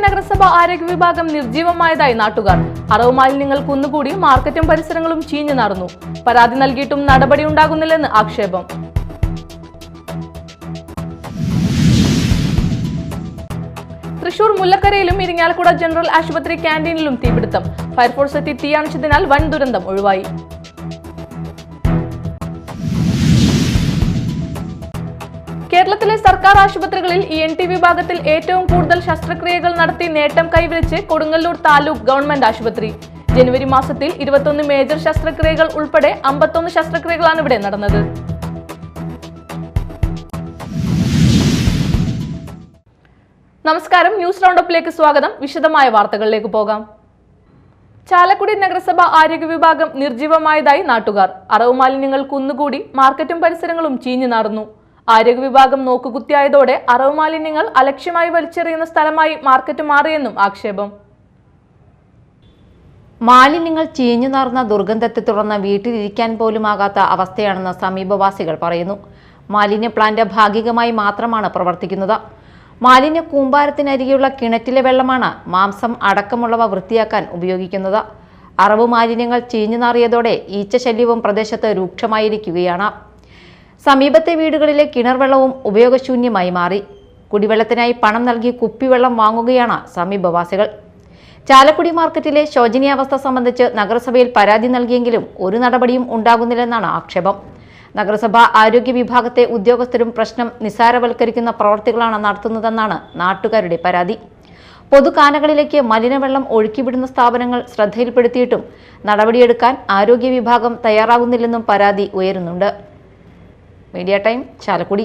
നഗരസഭ ആരോഗ്യ വിഭാഗം നിർജ്ജീവമായതായി നാട്ടുകാർ. അറവ് മാലിന്യങ്ങൾ കുന്നുകൂടി മാർക്കറ്റും പരിസരങ്ങളും ചീഞ്ഞു നാറുന്നു. പരാതി നൽകിയിട്ടും നടപടി ഉണ്ടാകുന്നില്ലെന്ന് ആക്ഷേപം. തൃശൂർ മുല്ലക്കരയിലും ഇരിങ്ങാലക്കുട ജനറൽ ആശുപത്രി ക്യാന്റീനിലും തീപിടുത്തം. ഫയർഫോഴ്സ് എത്തി തീയണച്ചതിനാൽ വൻ ദുരന്തം ഒഴിവായി. കേരളത്തിലെ സർക്കാർ ആശുപത്രികളിൽ ENT വിഭാഗത്തിൽ ഏറ്റവും കൂടുതൽ ശസ്ത്രക്രിയകൾ നടത്തി നേട്ടം കൈവരിച്ച് കൊടുങ്ങല്ലൂർ താലൂക്ക് ഗവൺമെന്റ് ആശുപത്രി. ജനുവരി മാസത്തിൽ 21 മേജർ ശസ്ത്രക്രിയകൾ ഉൾപ്പെടെ 51 ശസ്ത്രക്രിയകളാണ് ഇവിടെ നടന്നത്. നമസ്കാരം, ന്യൂസ് റൗണ്ടപ്പിലേക്ക് സ്വാഗതം. വിശദമായ വാർത്തകളിലേക്ക് പോകാം. ചാലക്കുടി നഗരസഭ ആരോഗ്യ വിഭാഗം നിർജ്ജീവമായതായി നാട്ടുകാർ. അറവ് മാലിന്യങ്ങൾ കുന്നുകൂടി മാർക്കറ്റും പരിസരങ്ങളും ചീഞ്ഞു നാറുന്നു. ആരോഗ്യ വിഭാഗം നോക്കുകുത്തിയായതോടെ അറവ് മാലിന്യങ്ങൾ അലക്ഷ്യമായി വലിച്ചെറിയുന്ന സ്ഥലമായി മാർക്കറ്റ് മാറിയെന്നും ആക്ഷേപം. മാലിന്യങ്ങൾ ചീഞ്ഞു നാറുന്ന ദുർഗന്ധത്തെ തുടർന്ന് വീട്ടിലിരിക്കാൻ പോലുമാകാത്ത അവസ്ഥയാണെന്ന് സമീപവാസികൾ പറയുന്നു. മാലിന്യ പ്ലാന്റ് ഭാഗികമായി മാത്രമാണ് പ്രവർത്തിക്കുന്നത്. മാലിന്യ കൂമ്പാരത്തിനരികെയുള്ള കിണറ്റിലെ വെള്ളമാണ് മാംസം അടക്കമുള്ളവ വൃത്തിയാക്കാൻ ഉപയോഗിക്കുന്നത്. അറവ് മാലിന്യങ്ങൾ ചീഞ്ഞു നാറിയതോടെ ഈച്ചശല്യവും പ്രദേശത്ത് രൂക്ഷമായിരിക്കുകയാണ്. സമീപത്തെ വീടുകളിലെ കിണർ വെള്ളവും ഉപയോഗശൂന്യമായി മാറി. കുടിവെള്ളത്തിനായി പണം നൽകി കുപ്പിവെള്ളം വാങ്ങുകയാണ് സമീപവാസികൾ. ചാലക്കുടി മാർക്കറ്റിലെ ശോചനീയാവസ്ഥ സംബന്ധിച്ച് നഗരസഭയിൽ പരാതി നൽകിയെങ്കിലും ഒരു നടപടിയും ഉണ്ടാകുന്നില്ലെന്നാണ് ആക്ഷേപം. നഗരസഭ ആരോഗ്യ വിഭാഗത്തെ ഉദ്യോഗസ്ഥരും പ്രശ്നം നിസ്സാരവൽക്കരിക്കുന്ന പ്രവർത്തികളാണ് നടത്തുന്നതെന്നാണ് നാട്ടുകാരുടെ പരാതി. പൊതുകാനകളിലേക്ക് മലിനവെള്ളം ഒഴുക്കിവിടുന്ന സ്ഥാപനങ്ങൾ ശ്രദ്ധയിൽപ്പെടുത്തിയിട്ടും നടപടിയെടുക്കാൻ ആരോഗ്യ വിഭാഗം തയ്യാറാകുന്നില്ലെന്നും പരാതി ഉയരുന്നുണ്ട്. Media time, Chalakudy.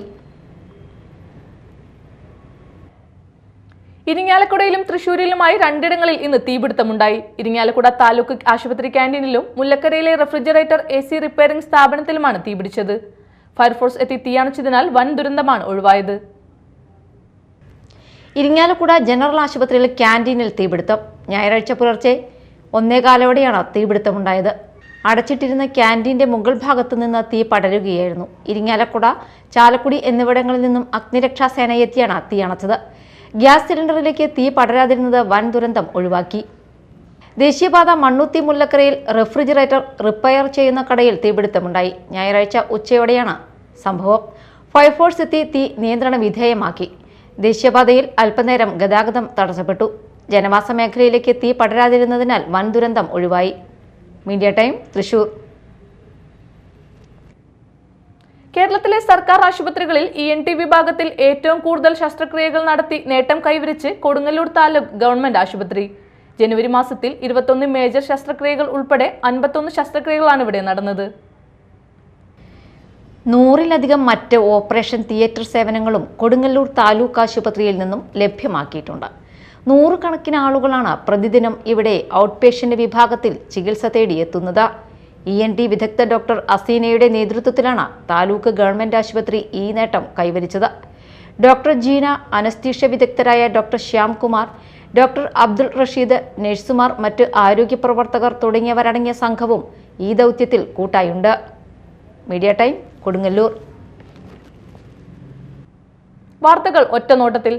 ഇരിങ്ങാലക്കുടയിലും തൃശൂരിലുമായി രണ്ടിടങ്ങളിൽ ഇന്ന് തീപിടുത്തമുണ്ടായി. ഇരിങ്ങാലക്കുട താലൂക്ക് ആശുപത്രി ക്യാന്റീനിലും മുല്ലക്കരയിലെ റെഫ്രിജറേറ്റർ AC റിപ്പയറിംഗ് സ്ഥാപനത്തിലുമാണ് തീപിടിച്ചത്. ഫയർഫോഴ്സ് എത്തി തീയണച്ചതിനാൽ വൻ ദുരന്തമാണ് ഒഴിവായത്. ഇരിങ്ങാലക്കുട ജനറൽ ആശുപത്രിയിലെ ക്യാന്റീനിൽ തീപിടുത്തം. ഞായറാഴ്ച പുലർച്ചെ 1:15 തീപിടുത്തമുണ്ടായത്. അടച്ചിട്ടിരുന്ന ക്യാന്റീന്റെ മുകൾ ഭാഗത്തു നിന്ന് തീ പടരുകയായിരുന്നു. ഇരിങ്ങാലക്കുട, ചാലക്കുടി എന്നിവിടങ്ങളിൽ നിന്നും അഗ്നിരക്ഷാസേന എത്തിയാണ് തീയണച്ചത്. ഗ്യാസ് സിലിണ്ടറിലേക്ക് തീ പടരാതിരുന്നത് വൻ ദുരന്തം ഒഴിവാക്കി. ദേശീയപാത മണ്ണുത്തി മുല്ലക്കരയിൽ റെഫ്രിജറേറ്റർ റിപ്പയർ ചെയ്യുന്ന കടയിൽ തീപിടുത്തമുണ്ടായി. ഞായറാഴ്ച ഉച്ചയോടെയാണ് സംഭവം. ഫയർഫോഴ്സ് എത്തി തീ നിയന്ത്രണ വിധേയമാക്കി. ദേശീയപാതയിൽ അല്പനേരം ഗതാഗതം തടസ്സപ്പെട്ടു. ജനവാസ മേഖലയിലേക്ക് തീ പടരാതിരുന്നതിനാൽ വൻ ദുരന്തം ഒഴിവായി. Media time, Thrissur. കേരളത്തിലെ സർക്കാർ ആശുപത്രികളിൽ ENT വിഭാഗത്തിൽ ഏറ്റവും കൂടുതൽ ശസ്ത്രക്രിയകൾ നടത്തി നേട്ടം കൈവരിച്ച് കൊടുങ്ങല്ലൂർ താലൂക്ക് ഗവൺമെന്റ് ആശുപത്രി. ജനുവരി മാസത്തിൽ 21 മേജർ ശസ്ത്രക്രിയകൾ ഉൾപ്പെടെ 51 ശസ്ത്രക്രിയകളാണ് ഇവിടെ നടന്നത്. 100-ലധികം മറ്റ് ഓപ്പറേഷൻ തിയേറ്റർ സേവനങ്ങളും കൊടുങ്ങല്ലൂർ താലൂക്ക് ആശുപത്രിയിൽ നിന്നും ലഭ്യമാക്കിയിട്ടുണ്ട്. 100 കണക്കിന് ആളുകളാണ് പ്രതിദിനം ഇവിടെ ഔട്ട് പേഷ്യന്റ് വിഭാഗത്തിൽ ചികിത്സ തേടിയെത്തുന്നത്. ENT വിദഗ്ധ ഡോക്ടർ അസീനയുടെ നേതൃത്വത്തിലാണ് താലൂക്ക് ഗവൺമെന്റ് ആശുപത്രി ഈ നേട്ടം കൈവരിച്ചത്. ഡോക്ടർ ജീന, അനസ്തീഷ്യ വിദഗ്ധരായ ഡോക്ടർ ശ്യാംകുമാർ, ഡോക്ടർ അബ്ദുൾ റഷീദ്, നഴ്സുമാർ, മറ്റ് ആരോഗ്യ പ്രവർത്തകർ തുടങ്ങിയവരടങ്ങിയ സംഘവും ഈ ദൗത്യത്തിൽ കൂട്ടായുണ്ട്. Media time, Kodungallur. വാർത്തകൾ ഒറ്റനോട്ടത്തിൽ.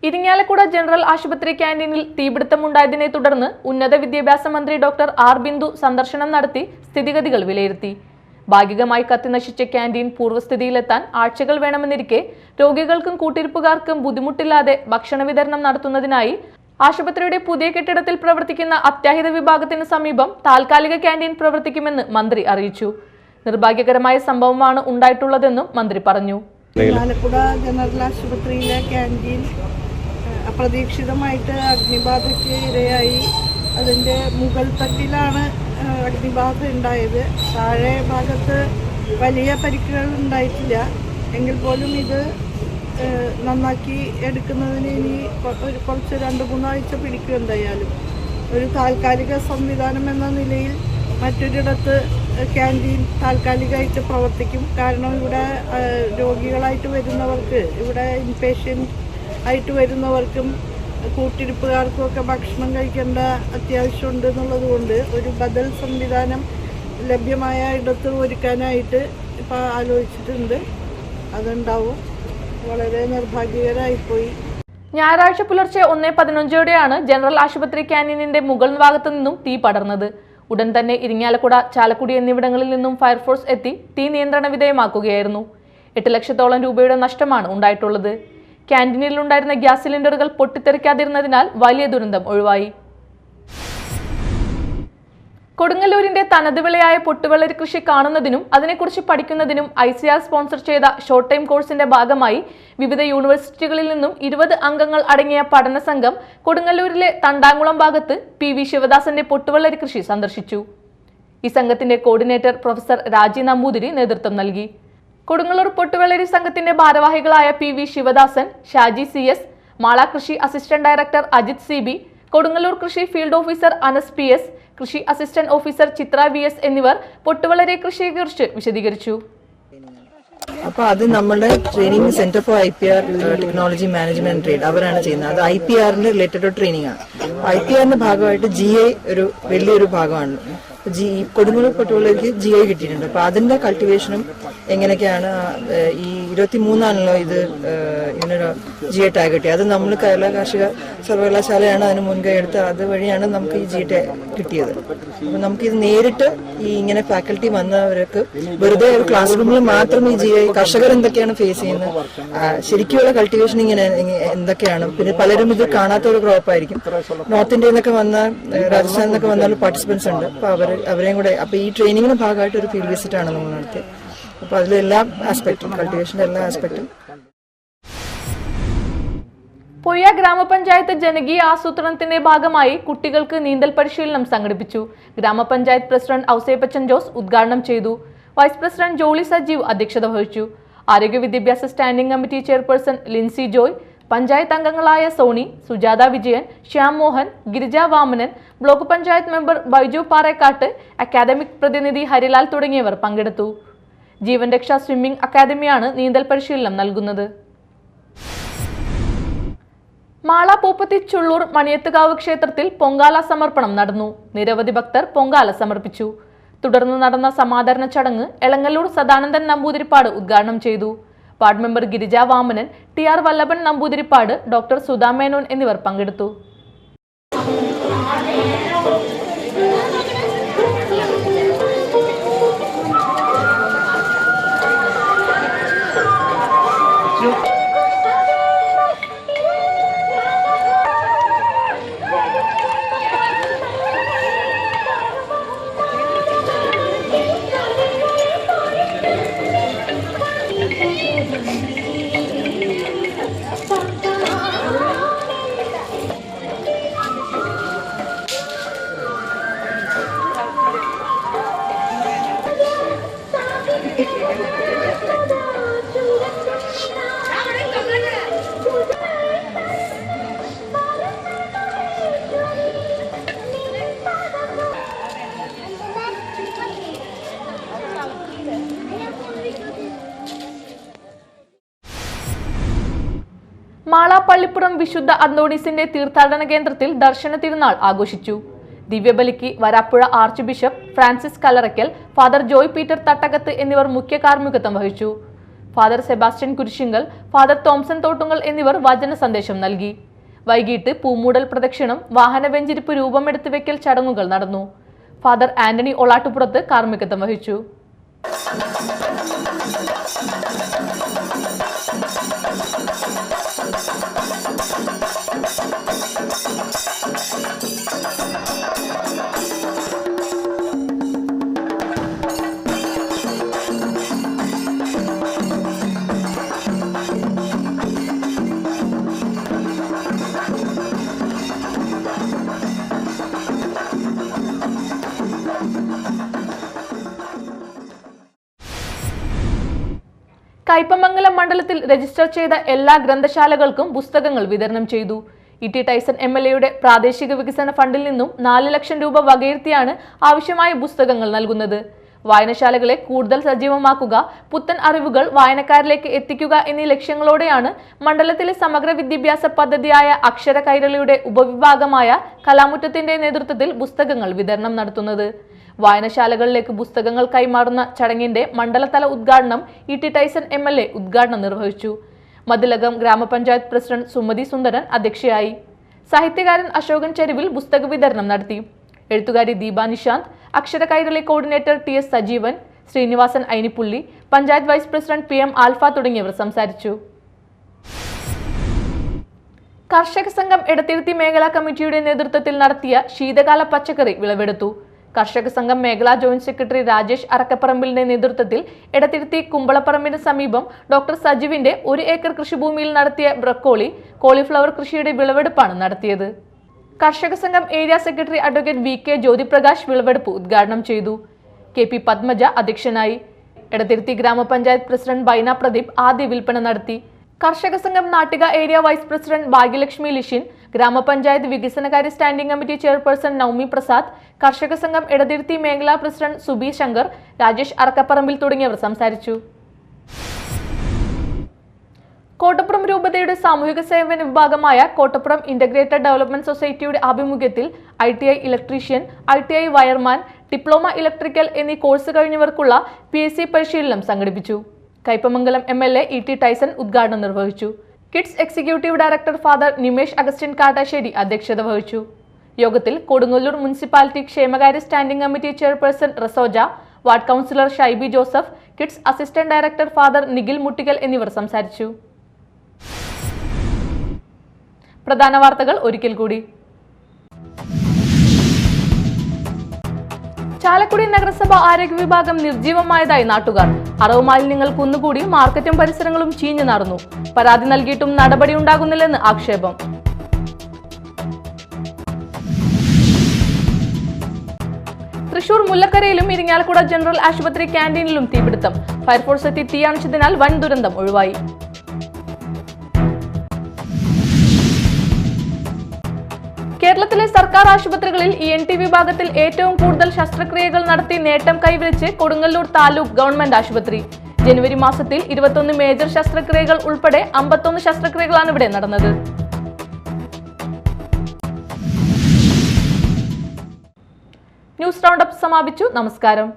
ഇരിങ്ങാലക്കുട ജനറൽ ആശുപത്രി ക്യാന്റീനിൽ തീപിടുത്തമുണ്ടായതിനെ തുടർന്ന് ഉന്നത വിദ്യാഭ്യാസ മന്ത്രി ഡോക്ടർ R. ബിന്ദു സന്ദർശനം നടത്തി സ്ഥിതിഗതികൾ വിലയിരുത്തി. ഭാഗികമായി കത്തിനശിച്ച ക്യാന്റീൻ പൂർവ്വസ്ഥിതിയിലെത്താൻ ആഴ്ചകൾ വേണമെന്നിരിക്കെ രോഗികൾക്കും കൂട്ടിരിപ്പുകാർക്കും ബുദ്ധിമുട്ടില്ലാതെ ഭക്ഷണ വിതരണം നടത്തുന്നതിനായി ആശുപത്രിയുടെ പുതിയ കെട്ടിടത്തിൽ പ്രവർത്തിക്കുന്ന അത്യാഹിത വിഭാഗത്തിന് സമീപം താൽക്കാലിക ക്യാന്റീൻ പ്രവർത്തിക്കുമെന്ന് മന്ത്രി അറിയിച്ചു. നിർഭാഗ്യകരമായ സംഭവമാണ് ഉണ്ടായിട്ടുള്ളതെന്നും മന്ത്രി പറഞ്ഞു. ഇരിങ്ങാലക്കുട ജനറൽ ആശുപത്രിയിലെ ക്യാന്റീൻ അപ്രതീക്ഷിതമായിട്ട് അഗ്നിബാധയ്ക്ക് ഇരയായി. അതിൻ്റെ മുകൾ തട്ടിലാണ് അഗ്നിബാധ ഉണ്ടായത്. താഴെ ഭാഗത്ത് വലിയ പരിക്കുകൾ ഉണ്ടായിട്ടില്ല. എങ്കിൽ പോലും ഇത് നന്നാക്കി എടുക്കുന്നതിന് ഇനി കുറച്ച് 2-3 ആഴ്ച പിടിക്കും. എന്തായാലും ഒരു താൽക്കാലിക സംവിധാനം എന്ന നിലയിൽ മറ്റൊരിടത്ത് ക്യാന്റീൻ താൽക്കാലികമായിട്ട് പ്രവർത്തിക്കും. കാരണം ഇവിടെ രോഗികളായിട്ട് വരുന്നവർക്ക്, ഇവിടെ ഇൻപേഷ്യൻ്റ് ആയിട്ട് വരുന്നവർക്കും കൂട്ടിരിപ്പുകാർക്കും ഒക്കെ ഭക്ഷണം കഴിക്കേണ്ട അത്യാവശ്യമുണ്ട് എന്നുള്ളത് കൊണ്ട് ഒരു ബദൽ സംവിധാനം ലഭ്യമായ ഇടത്ത് ഒരുക്കാനായിട്ട് ഇപ്പോൾ ആലോചിച്ചിട്ടുണ്ട്. അതുണ്ടാവും. വളരെ നിർഭാഗ്യകരമായിപ്പോയി. ഞായറാഴ്ച പുലർച്ചെ 1:15 ജനറൽ ആശുപത്രി ക്യാന്റീനിന്റെ മുകൾ ഭാഗത്തു നിന്നും തീ പടർന്നത്. ഉടൻ തന്നെ ഇരിങ്ങാലക്കുട, ചാലക്കുടി എന്നിവിടങ്ങളിൽ നിന്നും ഫയർഫോഴ്സ് എത്തി തീ നിയന്ത്രണ വിധേയമാക്കുകയായിരുന്നു. 8 ലക്ഷത്തോളം രൂപയുടെ നഷ്ടമാണ് ഉണ്ടായിട്ടുള്ളത്. ക്യാന്റീനിലുണ്ടായിരുന്ന ഗ്യാസ് സിലിണ്ടറുകൾ പൊട്ടിത്തെറിക്കാതിരുന്നതിനാൽ വലിയ ദുരന്തം ഒഴിവായി. കൊടുങ്ങല്ലൂരിന്റെ തനത് വിളയായ പൊട്ടുവെള്ളരി കൃഷി കാണുന്നതിനും അതിനെക്കുറിച്ച് പഠിക്കുന്നതിനും ICR സ്പോൺസർ ചെയ്ത ഷോർട്ട് ടൈം കോഴ്സിന്റെ ഭാഗമായി വിവിധ യൂണിവേഴ്സിറ്റികളിൽ നിന്നും 20 അംഗങ്ങൾ അടങ്ങിയ പഠന സംഘം കൊടുങ്ങല്ലൂരിലെ തണ്ടാങ്കുളം ഭാഗത്ത് PV ശിവദാസന്റെ പൊട്ടുവെള്ളരി കൃഷി സന്ദർശിച്ചു. ഈ സംഘത്തിന്റെ കോർഡിനേറ്റർ പ്രൊഫസർ രാജി നമ്പൂതിരി നേതൃത്വം നൽകി. കൊടുങ്ങല്ലൂർ പൊട്ടുവെള്ളരി സംഘത്തിന്റെ ഭാരവാഹികളായ PV ശിവദാസൻ, ഷാജി CS, മാള കൃഷി assistant director Ajith CB, Kodungallur കൃഷി ഫീൽഡ് ഓഫീസർ അനസ് PS, കൃഷി അസിസ്റ്റന്റ് ഓഫീസർ ചിത്ര VS എന്നിവർ പൊട്ടുവെള്ളരി കൃഷിയെക്കുറിച്ച് വിശദീകരിച്ചു. അപ്പോൾ അത് നമ്മുടെ training centre for IPR technology management trade അവരാണ് ചെയ്യുന്നത്. അത് IPRന്റെ റിലേറ്റഡ് ട്രെയിനിങ് ആണ്. IPRന്റെ ഭാഗമായിട്ട് GI ഒരു വലിയൊരു ഭാഗമാണ്. കൊടുങ്ങല്ലൂർ പൊട്ടുവെള്ളരിക്ക് GI കിട്ടിയിട്ടുണ്ട്. അപ്പൊ അതിന്റെ കൾട്ടിവേഷനും എങ്ങനെയൊക്കെയാണ് ഈ 23 ഇത് ഇതിനൊരു GI ടാഗ് കിട്ടിയത്. അത് നമ്മൾ കേരള കാർഷിക സർവകലാശാലയാണ് അതിന് മുൻകൈ എടുത്ത് അതുവഴിയാണ് നമുക്ക് ഈ GI ടാഗ് കിട്ടിയത്. അപ്പൊ നമുക്കിത് നേരിട്ട് ഈ ഇങ്ങനെ ഫാക്കൽറ്റി വന്നവർക്ക് വെറുതെ ഒരു ക്ലാസ് റൂമിൽ മാത്രം ഈ GI കർഷകർ എന്തൊക്കെയാണ് ഫേസ് ചെയ്യുന്നത്, ശരിക്കുള്ള കൾട്ടിവേഷൻ ഇങ്ങനെ എന്തൊക്കെയാണ്. പിന്നെ പലരും ഇത് കാണാത്ത ഒരു ക്രോപ്പ് ആയിരിക്കും. നോർത്ത് ഇന്ത്യയിൽ നിന്നൊക്കെ വന്ന, രാജസ്ഥാനിൽ നിന്നൊക്കെ വന്ന പാർട്ടിസിപ്പൻസ് ഉണ്ട്. അപ്പൊ അവരെയും കൂടെ അപ്പൊ ഈ ട്രെയിനിങ്ങിന് ഭാഗമായിട്ട് ഒരു ഫീൽഡ് വിസിറ്റ് ആണ് നമ്മൾ നടത്തിയത്. അപ്പൊ അതിലെല്ലാ ആസ്പെക്റ്റും, കൾട്ടിവേഷന്റെ എല്ലാ ആസ്പെക്റ്റും. പൊയ്യ ഗ്രാമപഞ്ചായത്ത് ജനകീയ ആസൂത്രണത്തിന്റെ ഭാഗമായി കുട്ടികൾക്ക് നീന്തൽ പരിശീലനം സംഘടിപ്പിച്ചു. ഗ്രാമപഞ്ചായത്ത് പ്രസിഡന്റ് ഔസേപ്പച്ചൻ ജോസ് ഉദ്ഘാടനം ചെയ്തു. വൈസ് പ്രസിഡന്റ് ജോളി സജീവ് അധ്യക്ഷത വഹിച്ചു. ആരോഗ്യ വിദ്യാഭ്യാസ standing committee chairperson Lincy Joy, panchayat അംഗങ്ങളായ Soni, Sujatha Vijayan, Shyam Mohan, Girija Vamanan, block panchayat member Baiju Parekkattu, academic പ്രതിനിധി ഹരിലാൽ തുടങ്ങിയവർ പങ്കെടുത്തു. ജീവൻ രക്ഷാ സ്വിമ്മിംഗ് അക്കാദമിയാണ് നീന്തൽ പരിശീലനം നൽകുന്നത്. മാള പൂപ്പത്തി ചുള്ളൂർ മണിയത്തുകാവ് ക്ഷേത്രത്തിൽ പൊങ്കാല സമർപ്പണം നടന്നു. നിരവധി ഭക്തർ പൊങ്കാല സമർപ്പിച്ചു. തുടർന്ന് നടന്ന സമാദരണ ചടങ്ങ് എളങ്ങല്ലൂർ സദാനന്ദൻ നമ്പൂതിരിപ്പാട് ഉദ്ഘാടനം ചെയ്തു. Ward member Girija Vamanan, TR Vallabhan Namboothiripad, doctor Sudha Menon എന്നിവർ പങ്കെടുത്തു. മാള പള്ളിപ്പുറം വിശുദ്ധ അന്തോണീസിന്റെ തീർത്ഥാടന കേന്ദ്രത്തിൽ ദർശന തിരുനാൾ ആഘോഷിച്ചു. ദിവ്യബലിക്ക് Varapuzha arch bishop Francis Kallarakkal, father Joy Peter Thattakath എന്നിവർ മുഖ്യ കാർമ്മികത്വം വഹിച്ചു. Father Sebastian Kurisinkal, father Thomson Thottunkal എന്നിവർ വചന സന്ദേശം നൽകി. വൈകിട്ട് പൂമൂടൽ പ്രദക്ഷിണം, വാഹന വെഞ്ചിരിപ്പ് രൂപമെടുത്ത് വെക്കൽ ചടങ്ങുകൾ നടന്നു. ഫാദർ ആന്റണി ഒളാട്ടുപുറത്ത് കാർമ്മികത്വം വഹിച്ചു. കയ്പമംഗലം മണ്ഡലത്തിൽ രജിസ്റ്റർ ചെയ്ത എല്ലാ ഗ്രന്ഥശാലകൾക്കും പുസ്തകങ്ങൾ വിതരണം ചെയ്തു. E.T. ടൈസൺ MLA പ്രാദേശിക വികസന ഫണ്ടിൽ നിന്നും 4 ലക്ഷം രൂപ വകയിരുത്തിയാണ് ആവശ്യമായ പുസ്തകങ്ങൾ നൽകുന്നത്. വായനശാലകളെ കൂടുതൽ സജീവമാക്കുക, പുത്തൻ അറിവുകൾ വായനക്കാരിലേക്ക് എത്തിക്കുക എന്നീ ലക്ഷ്യങ്ങളോടെയാണ് മണ്ഡലത്തിലെ സമഗ്ര വിദ്യാഭ്യാസ പദ്ധതിയായ അക്ഷര കൈരളിയുടെ ഉപവിഭാഗമായ കലാമുറ്റത്തിന്റെ നേതൃത്വത്തിൽ പുസ്തകങ്ങൾ വിതരണം നടത്തുന്നത്. വായനശാലകളിലേക്ക് പുസ്തകങ്ങൾ കൈമാറുന്ന ചടങ്ങിന്റെ മണ്ഡലതല ഉദ്ഘാടനം ഇ ടി ടൈസൺ MLA ഉദ്ഘാടനം നിർവഹിച്ചു. മതിലകം ഗ്രാമപഞ്ചായത്ത് പ്രസിഡന്റ് സുമതി സുന്ദരൻ അധ്യക്ഷയായി. സാഹിത്യകാരൻ അശോകൻ ചെരുവിൽ പുസ്തക വിതരണം നടത്തി. എഴുത്തുകാരി Deepa Nishanth, Akshara Kairali coordinator TS Sajeevan, Srinivasan Ainippully, panchayat vice president PM Alpha തുടങ്ങിയവർ സംസാരിച്ചു. കർഷക സംഘം എടത്തിരുത്തി മേഖലാ കമ്മിറ്റിയുടെ നേതൃത്വത്തിൽ നടത്തിയ ശീതകാല പച്ചക്കറി വിളവെടുത്തു. കർഷക സംഘം മേഖലാ ജോയിന്റ് സെക്രട്ടറി രാജേഷ് അറക്കപ്പറമ്പിലിന്റെ നേതൃത്വത്തിൽ എടത്തിരുത്തി കുമ്പളപ്പറമ്പിന് സമീപം ഡോക്ടർ സജീവിന്റെ 1 ഏക്കർ കൃഷിഭൂമിയിൽ നടത്തിയ ബ്രക്കോളി, കോളിഫ്ലവർ കൃഷിയുടെ വിളവെടുപ്പാണ് നടത്തിയത്. കർഷക സംഘം area secretary advocate VK Jyothiprakash വിളവെടുപ്പ് ഉദ്ഘാടനം ചെയ്തു. KP പത്മജ അധ്യക്ഷനായി. എടത്തിരുത്തി ഗ്രാമപഞ്ചായത്ത് പ്രസിഡന്റ് ബൈന പ്രദീപ് ആദ്യ വിൽപ്പന നടത്തി. കർഷക സംഘം Nattika area vice president Bhagyalakshmi Lishin, ഗ്രാമപഞ്ചായത്ത് വികസനകാര്യ standing committee chairperson Noumi Prasad, കർഷക സംഘം എടത്തിരുത്തി മേഖലാ പ്രസിഡന്റ് സുബി ശങ്കർ, രാജേഷ് അറക്കപ്പറമ്പിൽ തുടങ്ങിയവർ സംസാരിച്ചു. കോട്ടപ്പുറം രൂപതയുടെ സാമൂഹിക സേവന വിഭാഗമായ കോട്ടപ്പുറം ഇന്റഗ്രേറ്റഡ് ഡെവലപ്മെന്റ് സൊസൈറ്റിയുടെ ആഭിമുഖ്യത്തിൽ ITI electrician, ITI wireman, diploma electrical എന്നീ കോഴ്സ് കഴിഞ്ഞവർക്കുള്ള PSC പരിശീലനം സംഘടിപ്പിച്ചു. കയ്പമംഗലം MLA ET ടൈസൺ ഉദ്ഘാടനം നിർവഹിച്ചു. KIDS executive director father Nimesh Augustine Kattassery അധ്യക്ഷത വഹിച്ചു. യോഗത്തിൽ കൊടുങ്ങല്ലൂർ മുനിസിപ്പാലിറ്റി ക്ഷേമകാര്യ സ്റ്റാൻഡിംഗ് കമ്മിറ്റി ചെയർപേഴ്സൺ Rasoja, ward councillor Shaibi Joseph, KIDS assistant director father Nikhil Muttikkal എന്നിവർ സംസാരിച്ചു. പ്രധാന വാർത്തകൾ ഒരിക്കൽ കൂടി. ചാലക്കുടി നഗരസഭ ആരോഗ്യ വിഭാഗം നിർജ്ജീവമായതായി നാട്ടുകാർ. അറവ് മാലിന്യങ്ങൾ കുന്നുകൂടി മാർക്കറ്റും പരിസരങ്ങളും ചീഞ്ഞു നാറുന്നു. പരാതി നൽകിയിട്ടും നടപടി ഉണ്ടാകുന്നില്ലെന്ന് ആക്ഷേപം. തൃശൂർ മുല്ലക്കരയിലും ഇരിങ്ങാലക്കുട ജനറൽ ആശുപത്രി ക്യാന്റീനിലും തീപിടുത്തം. ഫയർഫോഴ്സ് എത്തി തീയണച്ചതിനാൽ വൻ ദുരന്തം ഒഴിവായി. കേരളത്തിലെ സർക്കാർ ആശുപത്രികളിൽ ENT വിഭാഗത്തിൽ ഏറ്റവും കൂടുതൽ ശസ്ത്രക്രിയകൾ നടത്തി നേട്ടം കൈവരിച്ച് കൊടുങ്ങല്ലൂർ താലൂക്ക് ഗവൺമെന്റ് ആശുപത്രി. ജനുവരി മാസത്തിൽ 21 മേജർ ശസ്ത്രക്രിയകൾ ഉൾപ്പെടെ 51 ശസ്ത്രക്രിയകളാണ് ഇവിടെ നടന്നത്. ന്യൂസ് റൗണ്ടപ്പ് സമാപിച്ചു. നമസ്കാരം.